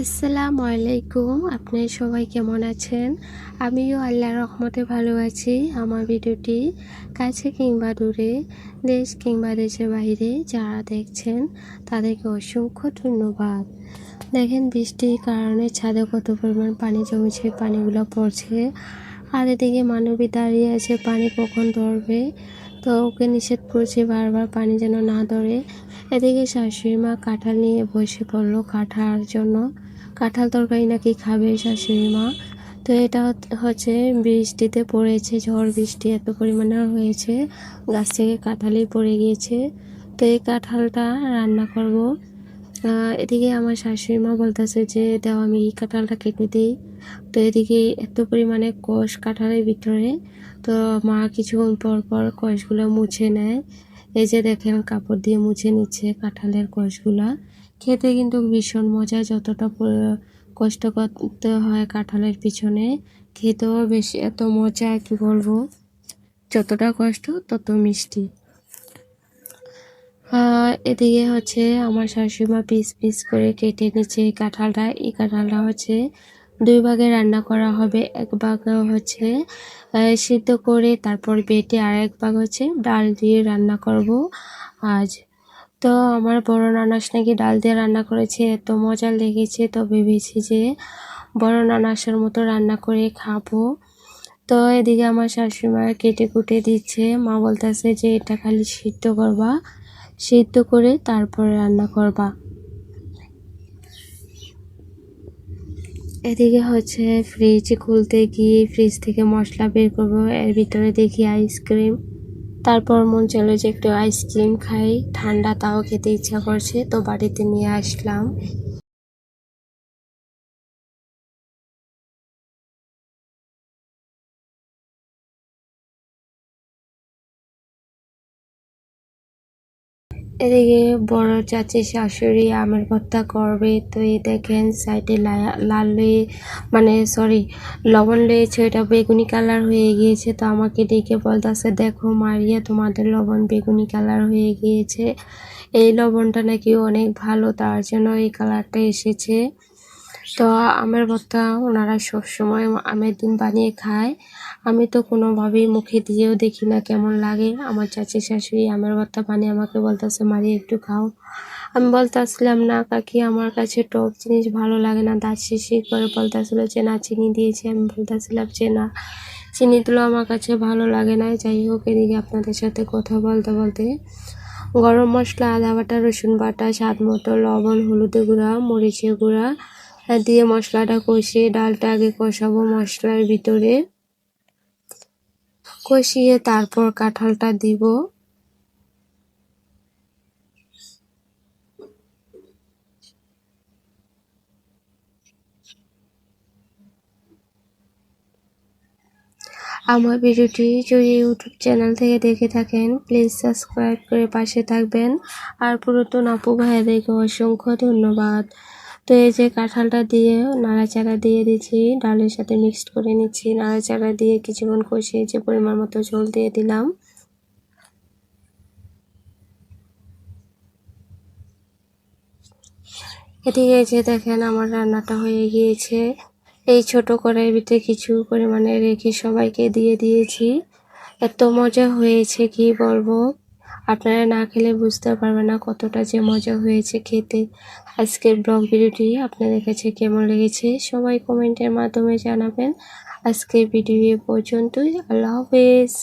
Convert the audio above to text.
আসসালামু আলাইকুম। আপনারা সবাই কেমন আছেন? আমিও আল্লাহর রহমতে ভালো আছি। আমার ভিডিওটি কাছে কিংবা দূরে, দেশ কিংবা দেশের বাইরে যারা দেখছেন তাদেরকে অসংখ্য ধন্যবাদ। দেখেন বৃষ্টির কারণে ছাদে কত পরিমাণ পানি জমেছে, পানিগুলো পড়ছে। আর এদিকে মানবী দাঁড়িয়ে আছে, পানি কখন ধরবে। তো ওকে নিষেধ করছি বারবার পানি যেন না ধরে। এদিকে শাশুড়ি মা কাঁঠাল নিয়ে বসে পড়লো কাটার জন্য। কাঁঠাল তরকারি নাকি খাবে শাশুড়ি মা। তো এটা হচ্ছে বৃষ্টিতে পড়েছে, ঝড় বৃষ্টি এত পরিমাণে হয়েছে, গাছ থেকে কাঁঠালই পড়ে গিয়েছে। তো এই কাঁঠালটা রান্না করব। এদিকে আমার শাশুড়ি মা বলতেছে যে দাও আমি এই কাঁঠালটা কেটে দিই। তো এদিকে এত পরিমাণে কষ কাঁঠালের ভিতরে। তো মা কিছুক্ষণ পর পর কষগুলো মুছে নেয়। এই যে দেখেন কাপড় দিয়ে মুছে নিচ্ছে কাঁঠালের কষগুলা। খেতে কিন্তু ভীষণ মজা, যতটা কষ্ট করতে হয় কাঁঠালের পিছনে, খেতেও বেশি এত মজা কি বলবো, যতটা কষ্ট তত মিষ্টি। এদিকে হচ্ছে আমার শাশুড়িমা পিস পিস করে কেটে নিচ্ছে এই কাঁঠালটা। এই কাঁঠালটা হচ্ছে দুই ভাগে রান্না করা হবে। এক ভাগ হচ্ছে সিদ্ধ করে তারপর বেটে, আর এক ভাগ হচ্ছে ডাল দিয়ে রান্না করব আজ। তো আমার বড় নানাস নাকি ডাল দিয়ে রান্না করেছে, এত মজা লেগেছে। তো ভেবেছি যে বড় নানাসের মতো রান্না করে খাবো। তো এদিকে আমার শাশুড়িমা কেটে কুটে দিচ্ছে। মা বলতেছে যে এটা খালি সিদ্ধ করবা, সিদ্ধ করে তারপরে রান্না করবা। এদিকে হচ্ছে ফ্রিজ খুলতে গিয়ে ফ্রিজ থেকে মশলা বের করবো, এর ভিতরে দেখি আইসক্রিম। তারপর মন চলো যে একটু আইসক্রিম খাই, ঠান্ডা তাও খেতে ইচ্ছা করছে, তো বাড়িতে নিয়ে আসলাম। এদিকে বড় চাচি শাশুড়ি আমের ভর্তা করবে। তো এই দেখেন সাইডে লাল মানে সরি লবণ লেগেছে, এটা বেগুনি কালার হয়ে গিয়েছে। তো আমাকে ডেকে বলতেছে দেখো মারিয়া তোমাদের লবণ বেগুনি কালার হয়ে গিয়েছে, এই লবণটা নাকি অনেক ভালো, তার জন্য এই কালারটা এসেছে। তো আমের ভর্তা ওনারা সবসময় আমের দিন বানিয়ে খায়। আমি তো কোনোভাবেই মুখে দিয়েও দেখি না কেমন লাগে। আমার চাচি শাশুড়ি আমের ভর্তা বানিয়ে আমাকে বলতেছে মারি একটু খাও। আমি বলতেছিলাম না কাকি, আমার কাছে টক জিনিস ভালো লাগে না। দাঁত শিরশির করে বলতেছিল যে না চিনি দিয়েছি। আমি বলতেছিলাম যে না, চিনি দিলেও আমার কাছে ভালো লাগে না। যাই হোক, এদিকে আপনাদের সাথে কথা বলতে বলতে গরম মশলা, আদা বাটা, রসুন বাটা, স্বাদ মতো লবণ, হলুদের গুঁড়া, মরিচের গুঁড়া দিয়ে মশলাটা কষিয়ে ডালটা আগে কষাবো মশলার ভিতরে, কষিয়ে তারপর কাঁঠালটা দিব। আমার ভিডিওটি যদি ইউটিউব চ্যানেল থেকে দেখে থাকেন প্লিজ সাবস্ক্রাইব করে পাশে থাকবেন। আর পুরাতন আপু ভাইয়াদেরকে অসংখ্য ধন্যবাদ। তো এই যে কাঁঠালটা দিয়ে নাড়াচাড়া দিয়ে দিচ্ছি, ডালের সাথে মিক্সড করে নিচ্ছি। নাড়াচাড়া দিয়ে কিছুক্ষণ কষিয়ে যে পরিমাণ মতো ঝোল দিয়ে দিলাম। এদিকে যে দেখেন আমার রান্নাটা হয়ে গিয়েছে। এই ছোট কড়াইয়ের ভিতরে কিছু পরিমাণে রেখে সবাইকে দিয়ে দিয়েছি। এত মজা হয়েছে কি বলবো, আপনারা না খেলে বুঝতে পারবেন না কতটা যে মজা হয়েছে খেতে। আজকের ব্লগ ভিডিওটি আপনাদের কাছে কেমন লেগেছে সবাই কমেন্টের মাধ্যমে জানাবেন। আজকের ভিডিও এ পর্যন্তই। আল্লাহ হাফেজ।